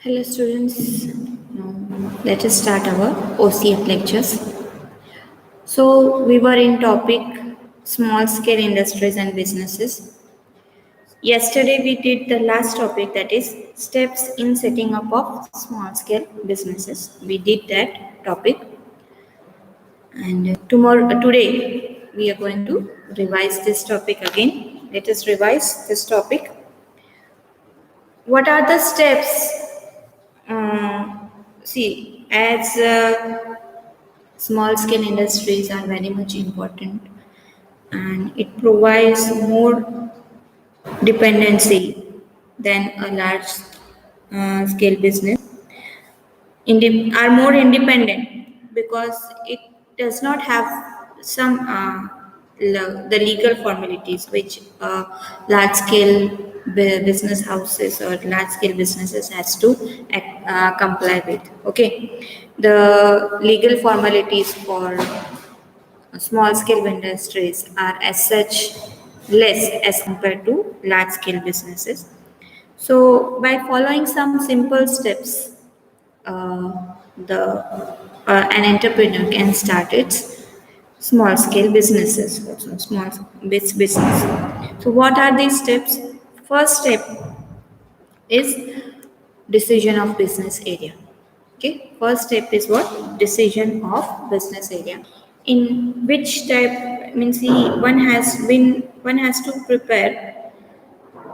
Hello students, now let us start our OCM lectures. So we were in topic small scale industries and businesses. Yesterday we did the last topic, that is steps in setting up of small scale businesses. We did that topic, and today we are going to revise this topic again. Let us revise this topic. What are the steps? See, as small scale industries are very much important, and it provides more dependency than a large scale business. Are more independent because it does not have some the legal formalities which large scale business houses or large scale businesses has to comply with. Okay, the legal formalities for small scale industries are as such less as compared to large scale businesses. So by following some simple steps, the an entrepreneur can start its small scale businesses, also small business. So what are these steps? First step is decision of business area. Okay, first step is what? Decision of business area. In which type means one has to prepare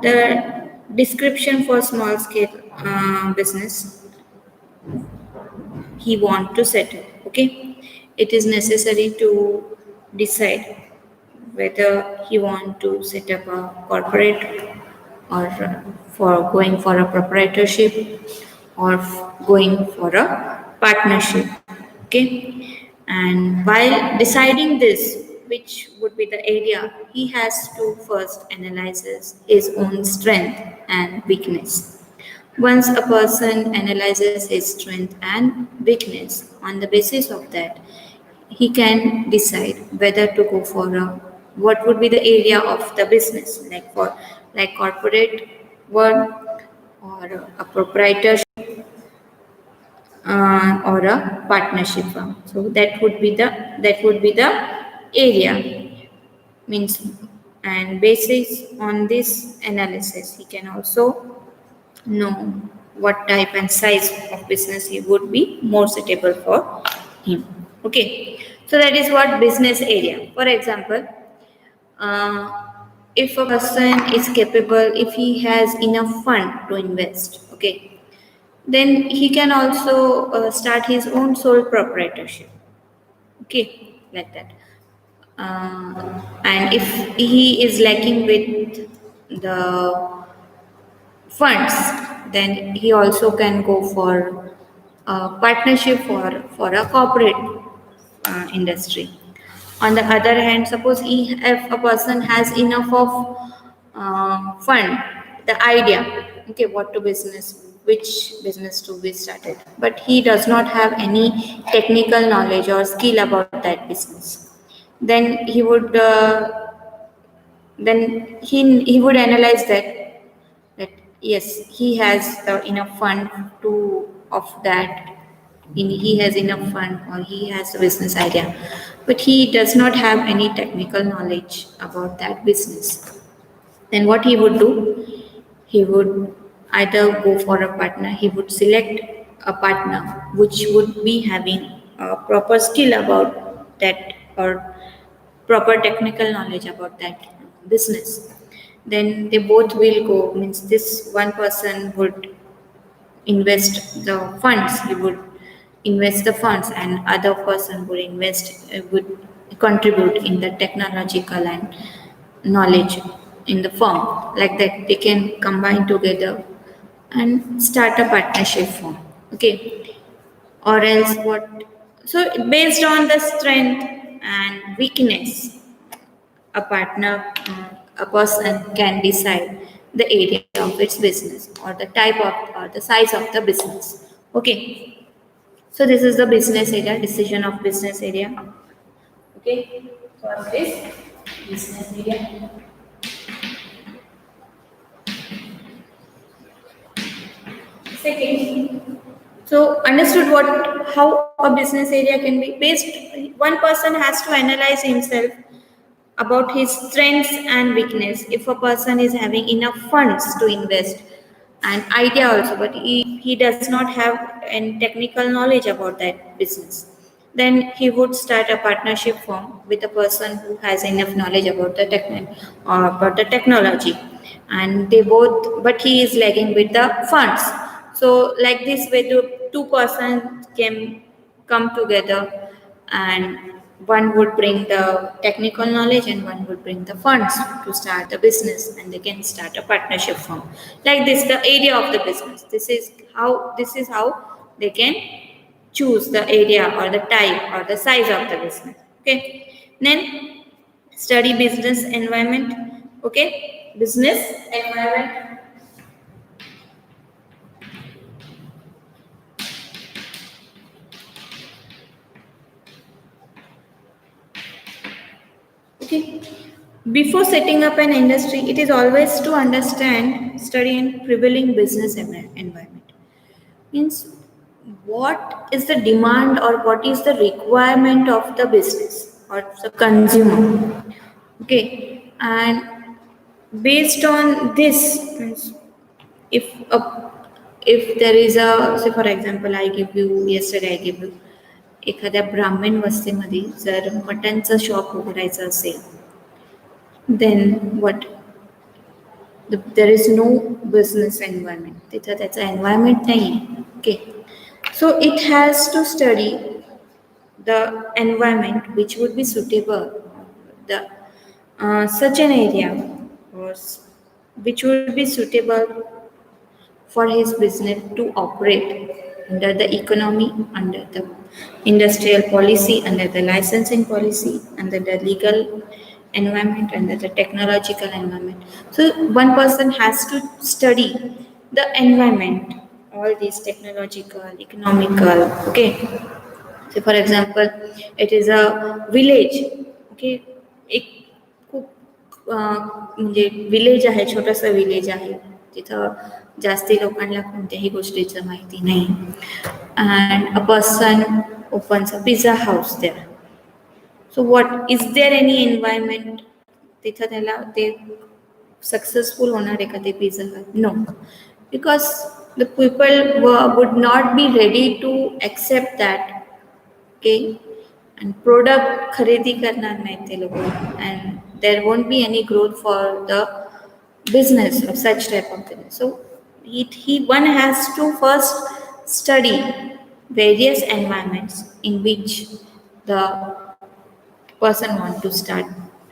the description for small scale business he want to set up. Okay, it is necessary to decide whether he want to set up a corporate or for going for a proprietorship or going for a partnership. Okay, and while deciding this, which would be the area, he has to first analyze his own strength and weakness. Once a person analyzes his strength and weakness, on the basis of that, he can decide whether to go for a what would be the area of the business, like corporate world or a proprietorship or a partnership firm. So that would be the area means, and basis on this analysis, he can also know what type and size of business he would be more suitable for him. Okay, so that is what business area. For example, uh, if a person is capable, if he has enough fund to invest, okay, then he can also start his own sole proprietorship. Okay, like that. And if he is lacking with the funds, then he also can go for a partnership for a corporate industry. On the other hand, suppose if a person has enough of fund, the idea, okay, what to business, which business to be started, but he does not have any technical knowledge or skill about that business, then he would analyze that yes, he has enough fund to of that he has enough fund or he has a business idea, but he does not have any technical knowledge about that business. Then what he would do, he would either go for a partner, he would select a partner which would be having a proper skill about that or proper technical knowledge about that business. Then they both will go, means this one person would invest the funds, he would invest the funds, and other person would contribute in the technological and knowledge in the firm. Like that they can combine together and start a partnership firm. Okay, or else what, so based on the strength and weakness, a person can decide the area of its business or the type of or the size of the business. Okay, so this is the business area, decision of business area. Okay, first is business area. Second, so understood what how a business area can be based. One person has to analyze himself about his strengths and weakness. If a person is having enough funds to invest, and idea also, but he does not have any technical knowledge about that business, then he would start a partnership firm with a person who has enough knowledge about the or about the technology, and they both, but he is lagging with the funds. So like this way, the two persons can come together, and one would bring the technical knowledge and one would bring the funds to start the business, and they can start a partnership firm. Like this, the area of the business, this is how they can choose the area or the type or the size of the business. Okay, then study business environment. Okay, business environment. Okay. Before setting up an industry, it is always to understand, study, and prevailing business environment. Means what is the demand or what is the requirement of the business or the consumer. Okay, and based on this, means if a if there is a, say for example, I give you yesterday I give you एखाद्या ब्राह्मण वस्तीमध्ये जर मटनचं shop उघडायचं असेल, then what? There is no business environment. तिथं त्याचं environment नाही आहे. Okay. So it has to study the environment which would be suitable, the such an area or which would be suitable for his business to operate under the economy, under the industrial policy, under the licensing policy, under the legal environment, under the technological environment. So one person has to study the environment, all these technological, economical. Okay. So for example, it is a village. Okay, एक खूप म्हणजे village आहे, छोटंसं village आहे, तिथं जास्ती लोकांना कोणत्याही गोष्टीचं माहिती नाही, and a person opens a pizza house there. So what is there any environment तिथं त्याला ते सक्सेसफुल होणार आहे का ते pizza hut? No, because the people would not be ready to accept that. Okay, and product खरेदी करणार नाहीत ते लोक, and there won't be any growth for the business of such type of business. So one has to first study various environments in which the person want to start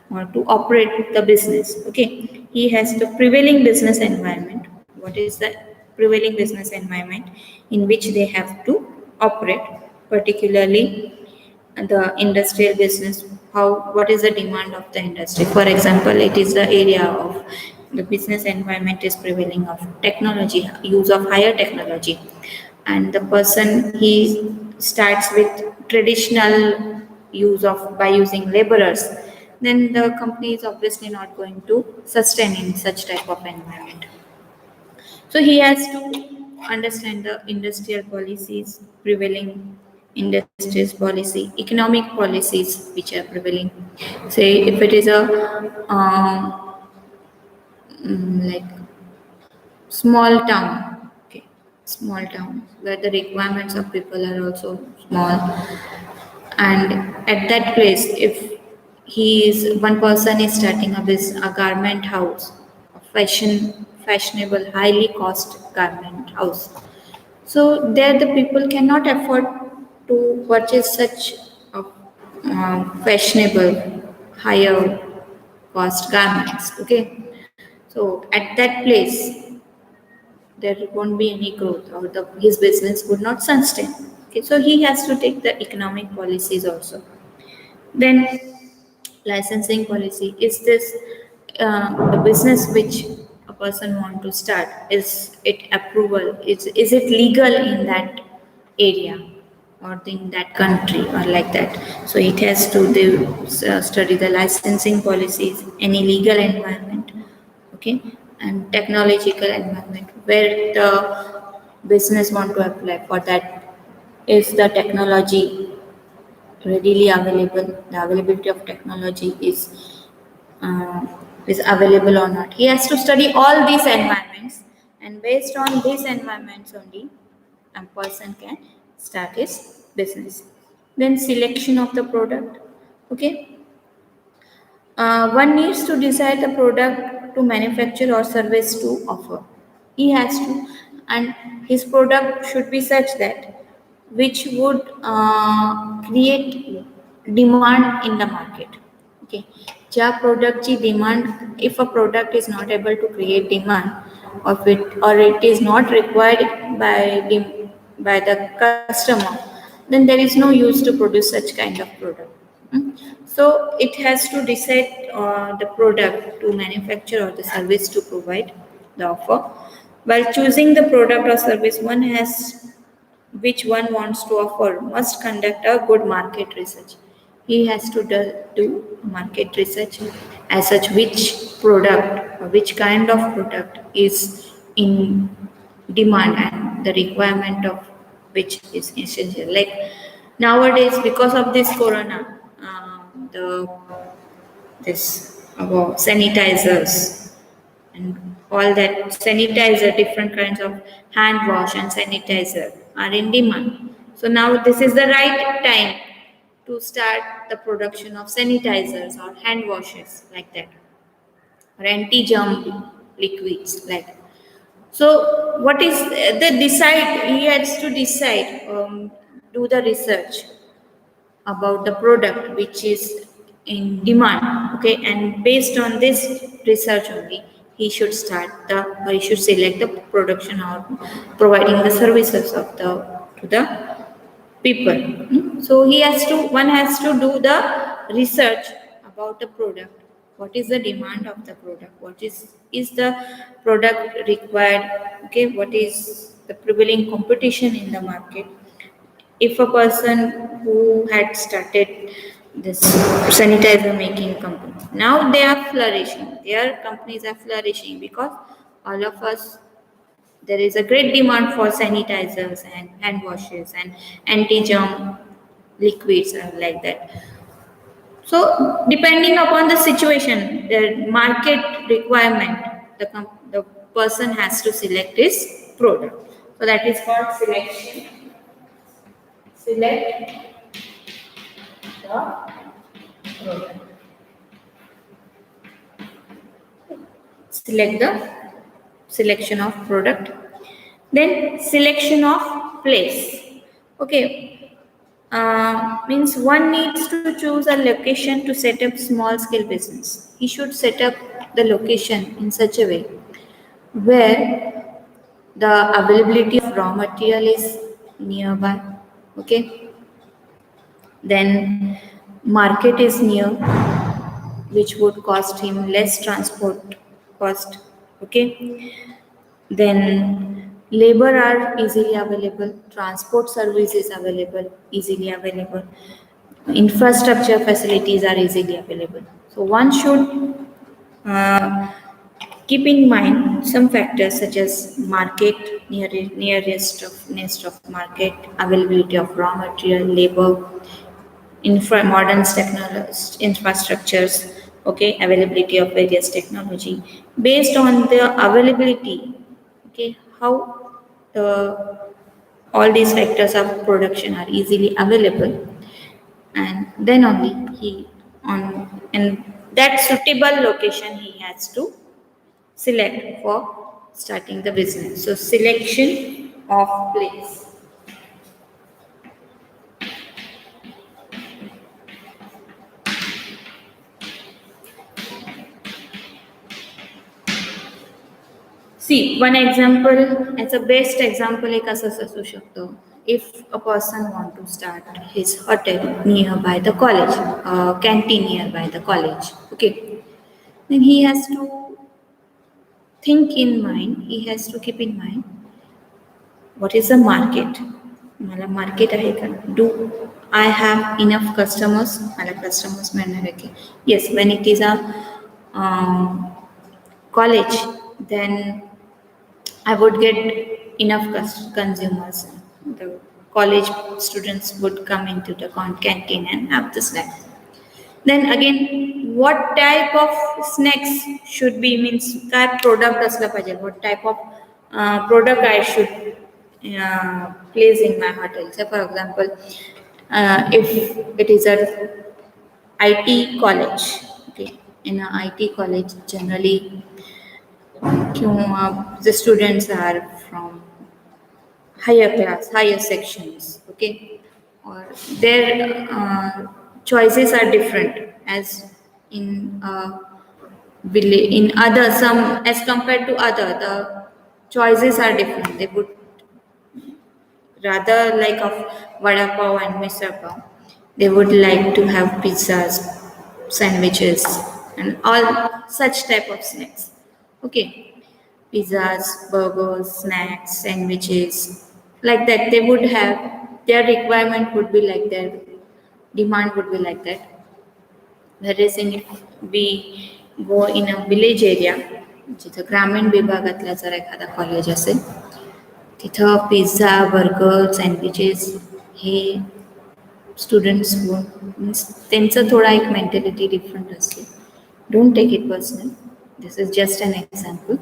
or to operate the business. Okay, he has the prevailing business environment. What is the prevailing business environment in which they have to operate, particularly the industrial business? How, what is the demand of the industry? For example, it is the area of the business environment is prevailing of technology, use of higher technology, and the person he starts with traditional use of by using laborers, then the company is obviously not going to sustain in such type of environment. So he has to understand the industrial policies, prevailing industries policy, economic policies which are prevailing. Say if it is a like small town, okay, small town where the requirements of people are also small, and at that place, if he is one person is starting a garment house, a fashionable, highly cost garment house. So there the people cannot afford to purchase such a fashionable, higher cost garments. Okay, so at that place there won't be any growth, or his business would not sustain. Okay, so he has to take the economic policies also. Then licensing policy, is this the business which a person want to start, is it approval, is it legal in that area or in that country or like that? So it has to study the licensing policies, any legal environment. Okay, and technological environment where the business want to apply for that, is the technology readily available, the availability of technology uh, is available or not. He has to study all these environments, and based on these environments only, a person can start his business. Then selection of the product. Okay, one needs to decide the product to manufacture or service to offer. He has to, and his product should be such that which would create demand in the market. Okay, ज्या product की demand, if a product is not able to create demand of it, or it is not required by the customer, then there is no use to produce such kind of product. Mm. So it has to decide the product to manufacture or the service to provide the offer. While choosing the product or service, one has which one wants to offer must conduct a good market research. He has to do market research as such which product or which kind of product is in demand and the requirement of which is essential. Like nowadays, because of this corona, the this about sanitizers and all that sanitizer, different kinds of hand wash and sanitizer are in demand. So now this is the right time to start the production of sanitizers or hand washes like that, or anti-germ liquids like that. So what is the decide? He has to decide, do the research about the product which is in demand. Okay, and based on this research only, he should start the, or he should select the production or providing the services of the to the people. So he has to, one has to do the research about the product. What is the demand of the product? What is the product required? Okay, what is the prevailing competition in the market? If a person who had started this sanitizer making company, now they are flourishing, their companies are flourishing because all of us, there is a great demand for sanitizers and hand washes and anti-germ liquids and like that. So depending upon the situation, the market requirement, the person has to select his product. So that is called selection. Select the product. Select the selection of product. Then selection of place. Okay, means one needs to choose a location to set up small scale business. He should set up the location in such a way where the availability of raw material is nearby. Okay, then market is near, which would cost him less transport cost. Okay, then labor are easily available, transport service is available, easily available, infrastructure facilities are easily available. So one should uh, keep in mind some factors such as market, nearest of market, availability of raw material, labor, modern infrastructures, okay, availability of various technology. Based on the availability, okay, how the all these factors of production are easily available, and then only he on in that suitable location he has to select for starting the business. So selection of place. See, one example, as a best example एक असंच असू शकतो. If a person want to start his hotel nearby the college, canteen nearby the college, okay, then he has to think in mind, he has to keep in mind, what is the market? मला market आहे का? Do I have enough customers? मला customers मिळणार आहे की? Yes, when it is a college, then I would get enough consumers. The college students would come into the canteen and have the snacks. Then again, what type of snacks should be means काय product असला पाहिजे, what type of product I should place in my hotel. So for example, if it is a IT college, okay, in a IT college generally the students are from higher class, higher sections, okay, or their choices are different as in in other some as compared to other the choices are different. They would rather like of vada pav and misal pav. They would like to have pizzas, sandwiches, and all such type of snacks. Okay, pizzas, burgers, snacks, sandwiches, like that. They would have their requirement would be like their demand would be like that. Whereas in if we go in a village area, जिथं ग्रामीण विभागातला जर एखादा college असेल तिथं pizza burger sandwiches हे students means त्यांचं थोडा एक मेंटॅलिटी डिफरंट असते. Don't take it personal, this is just an example.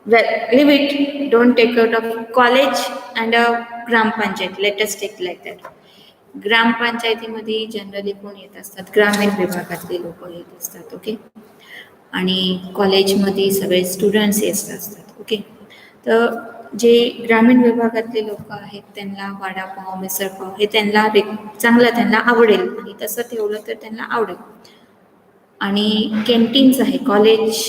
Well, leave it. Don't take out of college and a gram panchayat. Let us take like that. ग्रामपंचायतीमध्ये generally कोण येत असतात, ग्रामीण विभागातले लोक येत असतात. ओके, आणि कॉलेजमध्ये सगळे स्टुडंट्स येत असतात. ओके, तर जे ग्रामीण विभागातले लोक आहेत त्यांना वडापाव मिसळपाव हे त्यांना चांगलं त्यांना आवडेल आणि तसं ठेवलं तर त्यांना आवडेल. आणि कॅन्टीन्स आहे, कॉलेज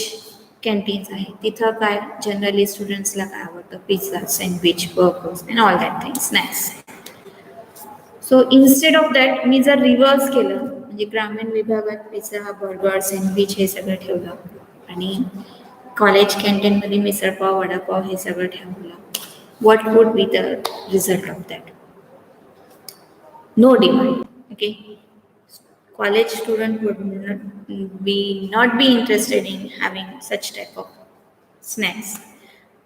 कॅन्टीन्स आहे, तिथं काय जनरली स्टुडंट्सला काय आवडतं, pizza, sandwich, burgers and all that thing, snacks. So instead of that मी जर रिव्हर्स केलं म्हणजे ग्रामीण विभागात पिझ्झा बर्गर सँडविच हे सगळं ठेवलं आणि कॉलेज कॅन्टीनमध्ये मिसळपाव वडापाव हे सगळं ठेवलं, what would be the result of that? No demand. Okay, college student would not be interested in having such type of snacks.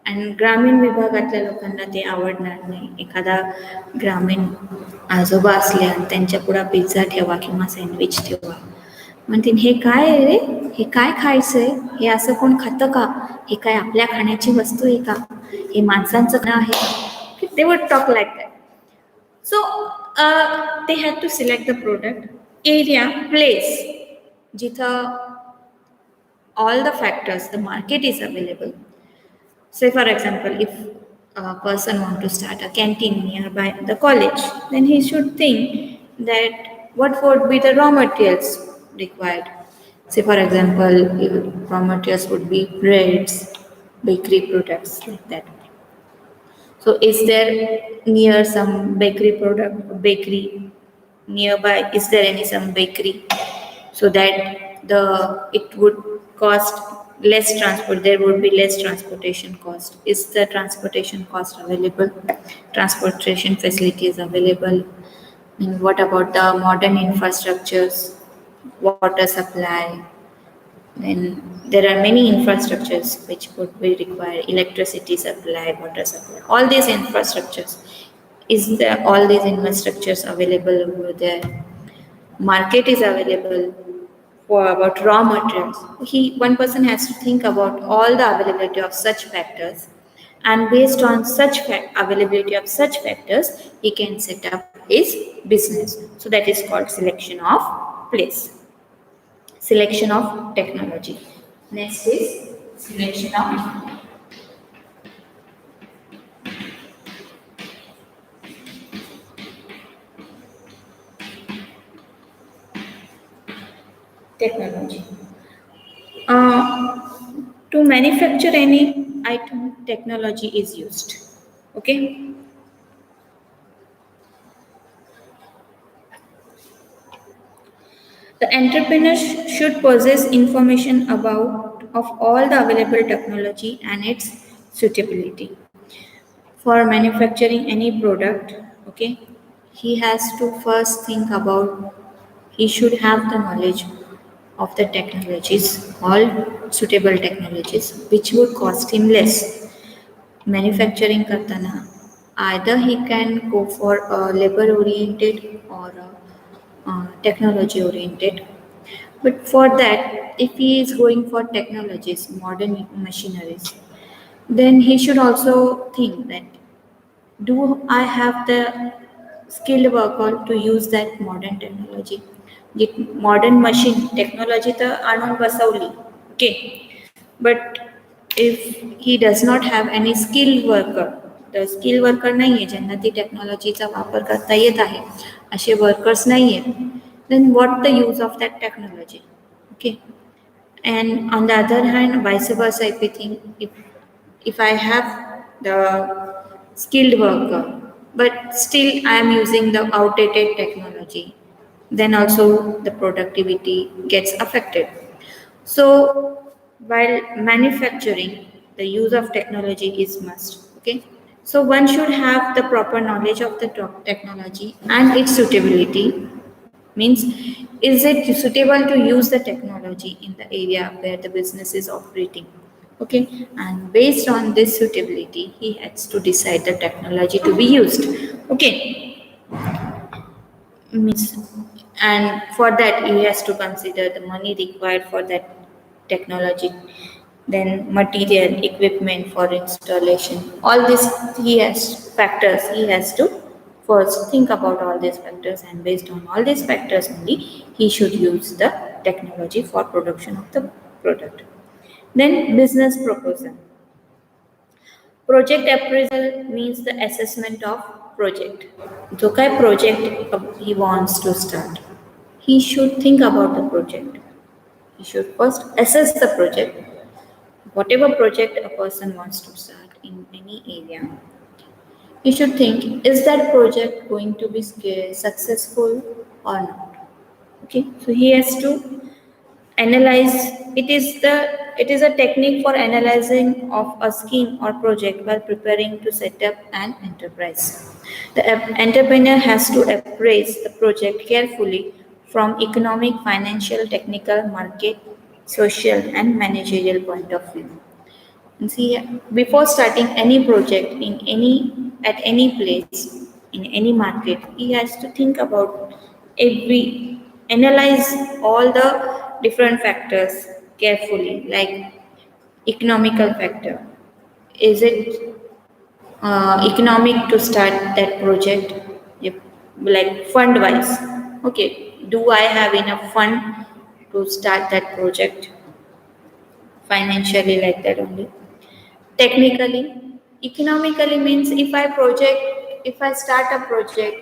आणि ग्रामीण विभागातल्या लोकांना ते आवडणार नाही. एखादा ग्रामीण आजोबा असले आणि त्यांच्या पुढे पिझ्झा ठेवा किंवा सँडविच ठेवा, म्हणतील हे काय आहे रे, हे काय खायचंय, हे असं कोण खातं का, हे काय आपल्या खाण्याची वस्तू आहे का, हे माणसांचं खाणं आहे. They would talk like that. So they have to select the product, area, place जिथं all the factors, the market is available. Say for example, if a person want to start a canteen nearby the college, then he should think that what would be the raw materials required. Say for example, raw materials would be breads, bakery products like that. So is there near some bakery nearby? Is there any some bakery so that it would cost less transport, there would be less transportation cost. Is the transportation cost available? Transportation facilities available? And what about the modern infrastructures, water supply? Then there are many infrastructures which would be required, electricity supply, water supply, all these infrastructures. Is there all these infrastructures available over there? Market is available for about raw materials. One person has to think about all the availability of such factors, and based on such availability of such factors, he can set up his business. So that is called selection of place. Selection of technology. Next is selection of technology. To manufacture any item, technology is used. Okay. The entrepreneur should possess information about of all the available technology and its suitability. For manufacturing any product, okay, he has to first think about, he should have the knowledge of the technologies, all suitable technologies, which would cost him less. manufacturing करताना either he can go for a labor oriented or technology oriented. But for that, if he is going for technologies, modern machineries, then he should also think that do I have the skilled worker to use that modern technology? The modern machine technology तर आणून बसवली, okay. But if he does not have any skilled worker, the skilled worker नाही आहे ज्यांना ती टेक्नॉलॉजीचा वापर करता येत आहे, असे वर्कर्स नाही आहेत, then what the use of that technology? Okay. And on the other hand, vice versa, if we think if I have the skilled worker, but still I am using the outdated technology, then also the productivity gets affected. So while manufacturing, the use of technology is must. Okay. So one should have the proper knowledge of the technology and its suitability. Means, is it suitable to use the technology in the area where the business is operating? Okay, and based on this suitability, he has to decide the technology to be used. Okay, means, and for that he has to consider the money required for that technology, then material, equipment for installation. All these he has to first think about all these factors, and based on all these factors only he should use the technology for production of the product. Then business proposal. Project appraisal means the assessment of project. जो काय project he wants to start, he should think about the project. He should first assess the project. Whatever project a person wants to start in any area, he should think, is that project going to be successful or not? Okay, so he has to analyze. It is a technique for analyzing of a scheme or project while preparing to set up an enterprise. The entrepreneur has to appraise the project carefully from economic, financial, technical, market, social and managerial point of view. And see, before starting any project in any place, in any market, he has to think about analyze all the different factors carefully, like economical factor. Is it economic to start that project? Yep. Like fund wise. Okay, do I have enough fund to start that project financially, like that only? Technically, economically means if I start a project,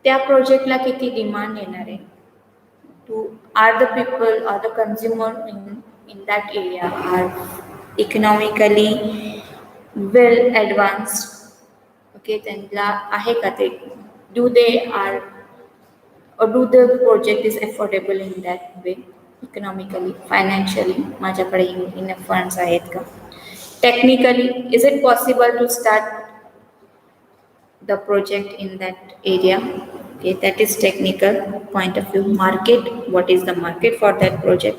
त्या प्रोजेक्टला किती demand येणार आहे, to are the people or the consumer in that area are economically well advanced. Okay, त्यांना आहे का ते, do they are or do the project is affordable in that way, economically, financially, माझ्याकडे enough funds आहेत का? Technically, is it possible to start the project in that area? Okay, that is technical point of view. Market, what is the market for that project?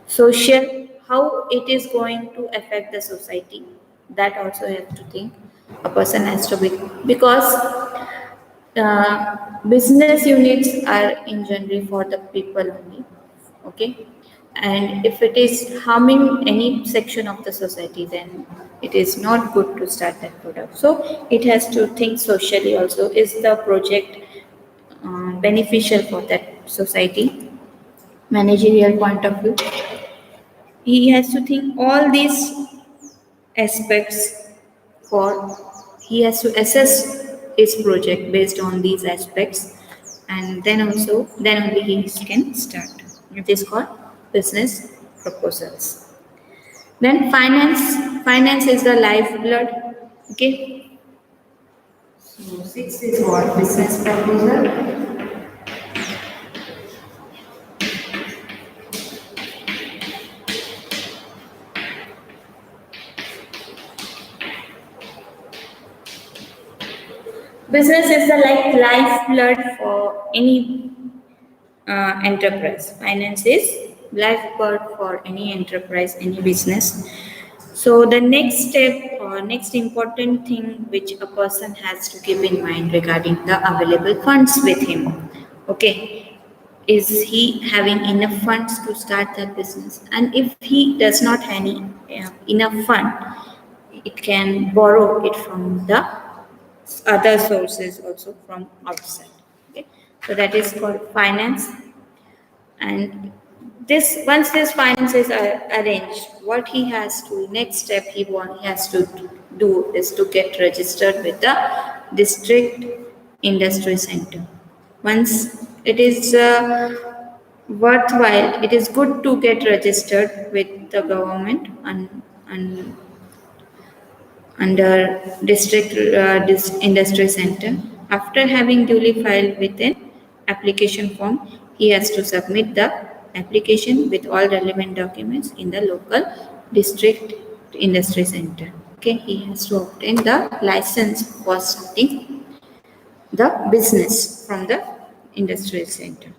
Social, how it is going to affect the society, that also you have to think. A person has to be, because business units are in general for the people only. Okay, and if it is harming any section of the society, then it is not good to start that product. So it has to think socially also, is the project beneficial for that society? Managerial point of view, he has to think all these aspects. For he has to assess his project based on these aspects, and then only he can start. It is called business proposals. Then finance is the lifeblood. Okay, so six is what? Business proposal. Business is the like lifeblood for any enterprise. Finance is lifeblood for any enterprise, any business. So the next step or next important thing which a person has to keep in mind regarding the available funds with him. Okay, is he having enough funds to start that business? And if he does not have any enough fund, it can borrow it from the other sources also from outside. Okay, so that is called finance. And this once this finances are arranged, what he has to next step he has to do is to get registered with the district industry center. Once it is worthwhile, it is good to get registered with the government and under district industry center. After having duly filed with an application form, he has to submit the application with all relevant documents in the local district industry center. Okay, he has to obtain the license for starting the business from the industrial center.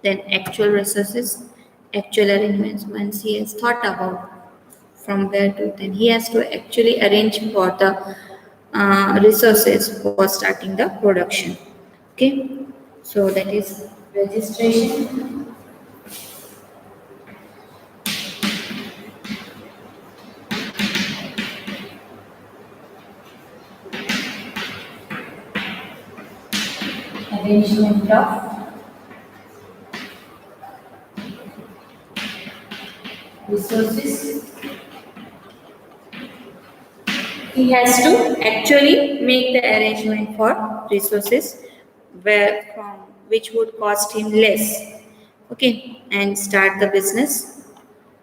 Then actual resources, actual arrangements. Once he has thought about from where to, then he has to actually arrange for the resources for starting the production. Okay, so that is registration, arrangement of resources. He has to actually make the arrangement for resources where from which would cost him less. Okay, and start the business.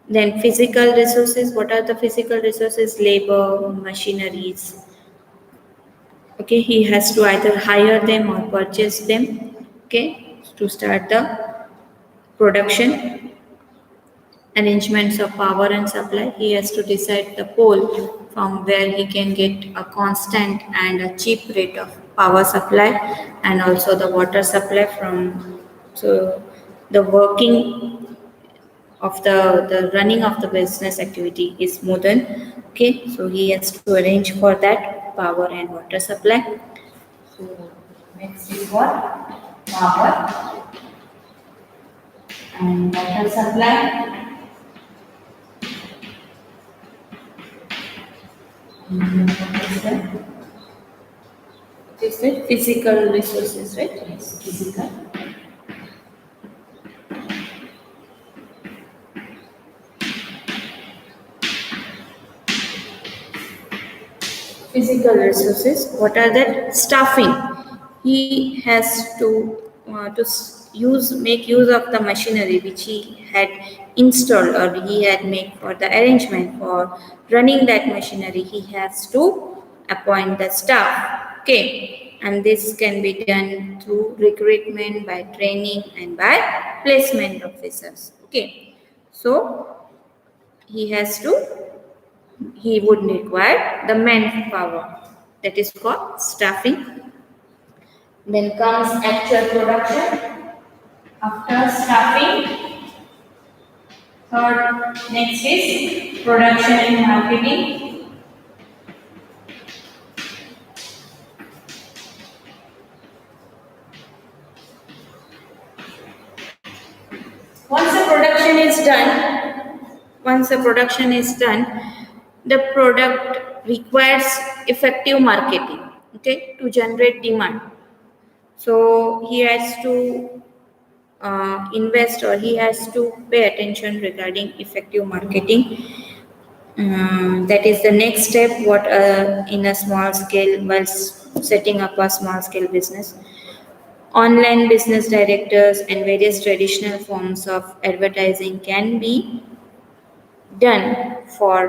Then physical resources. What are the physical resources? Labor, machineries. Okay, he has to either hire them or purchase them. Okay, to start the production. Arrangements of power and supply. He has to decide the pole from where he can get a constant and a cheap rate of power supply, and also the water supply from. So the working of the running of the business activity is smoothened. Okay, so he has to arrange for that power and water supply. So next is what? Power and water supply. And what is that? It is the physical resources, right? Yes, physical. Physical resources. What are that? Staffing. He has to use make use of the machinery which he had installed or he had made for the arrangement for running that machinery. He has to appoint the staff. Okay, and this can be done through recruitment, by training, and by placement officers. Okay, so he has to he would require the manpower, that is called staffing. Then comes actual production. After staffing, third next is production and marketing. Once the production is done, once the production is done, the product requires effective marketing, okay, to generate demand. So he has to invest or he has to pay attention regarding effective marketing. That is the next step what in a small scale while setting up a small scale business. Online business directors and various traditional forms of advertising can be done for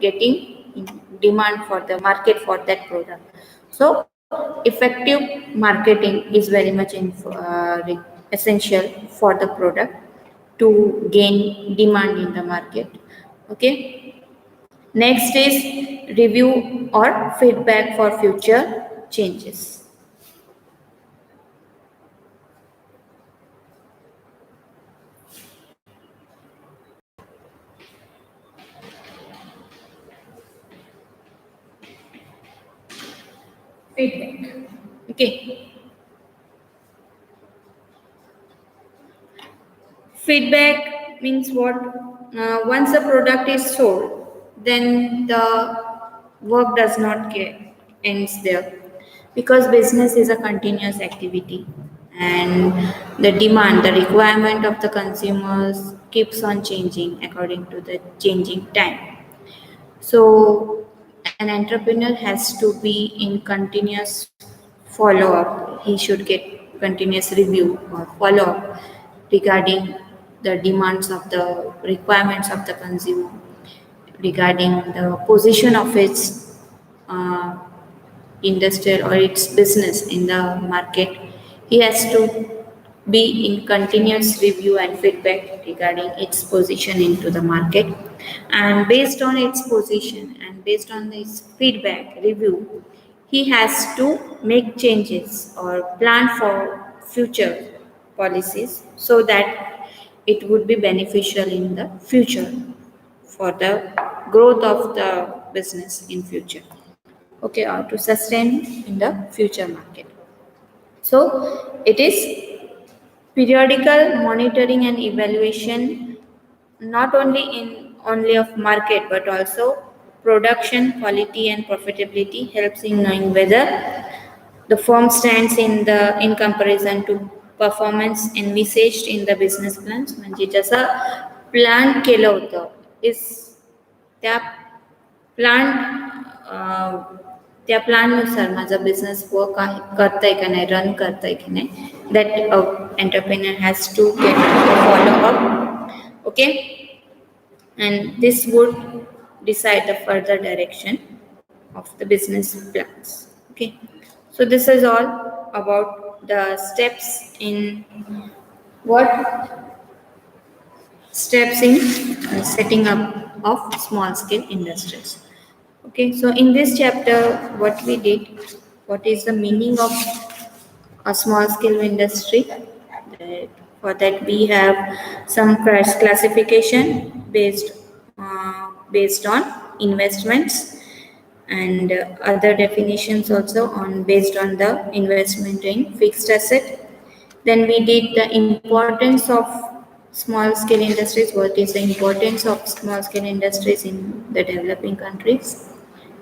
getting demand for the market for that product. So effective marketing is very much essential for the product to gain demand in the market. Okay, next is review or feedback for future changes. Feedback. Okay. Feedback means what? Once a product is sold, then the work does not ends there, because business is a continuous activity, and the demand, the requirement of the consumers keeps on changing according to the changing time. So an entrepreneur has to be in continuous follow up. He should get continuous review or follow up regarding the demands of the requirements of the consumer, regarding the position of its uh, industrial or its business in the market. He has to be in continuous review and feedback regarding its position into the market, and based on its position and based on its feedback review, he has to make changes or plan for future policies so that it would be beneficial in the future for the growth of the business in future, okay, or to sustain in the future market. So it is periodical monitoring and evaluation, not only in only of market but also production quality and profitability, helps in knowing whether the firm stands in comparison to performance envisaged in the business plans. म्हणजे जसं plan केलं होतं इस त्या plan त्या प्लॅननुसार माझा business work आहे करताय का नाही, रन करताय की नाही, that entrepreneur has to get follow up, okay, and this would decide the further direction of the business plans. Okay, so this is all about the steps in what steps in setting up of small scale industries. Okay, so in this chapter, what we did, what is the meaning of a small scale industry? For that, we have some classification based on investments, and other definitions also on based on the investment in fixed asset. Then we did the importance of small scale industries. What is the importance of small scale industries in the developing countries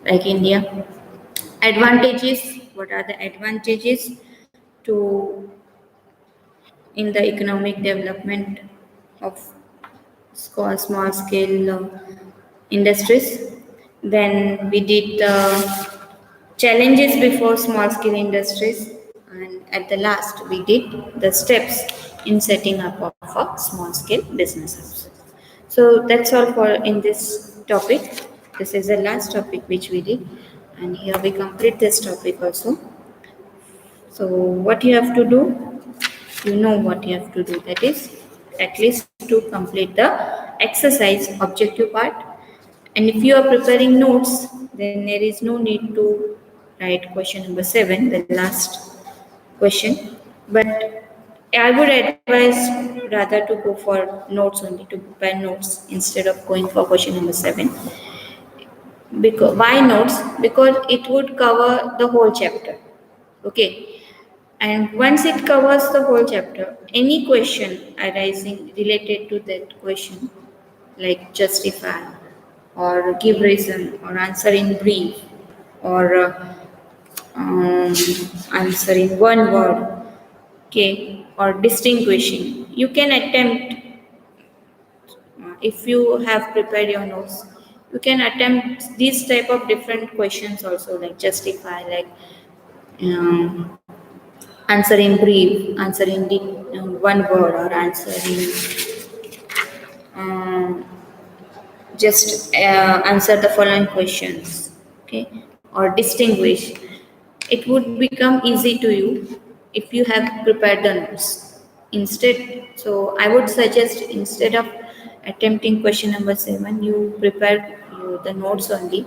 like India? Advantages. What are the advantages to in the economic development of small scale industries? Then we did the challenges before small scale industries, and at the last we did the steps in setting up of a small scale businesses. So that's all for in this topic. This is the last topic which we did, and here we complete this topic also. So what you have to do, you know what you have to do, that is at least to complete the exercise objective part. And if you are preparing notes, then there is no need to write question number 7, the last question. But I would advise rather to go for notes only, to prepare notes instead of going for question number 7. Because why notes? Because it would cover the whole chapter. Okay. And once it covers the whole chapter, any question arising related to that question, like justify or give reason or answer in brief or answer in one word, okay, or distinguishing, you can attempt, if you have prepared your notes, you can attempt these type of different questions also, like justify, like um, answer in brief, answer in one word, or answer in um, just answer the following questions, okay, or distinguish. It would become easy to you if you have prepared the notes instead. So I would suggest, instead of attempting question number 7, you prepare the notes only,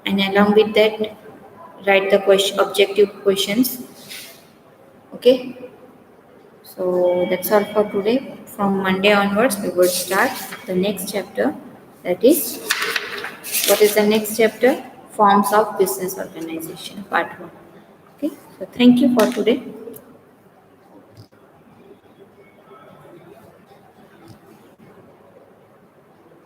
and along with that write the question objective questions, okay. So that's all for today. From Monday onwards, we will start the next chapter. That is, what is the next chapter? Forms of business organization, part 1. Okay, so thank you for today.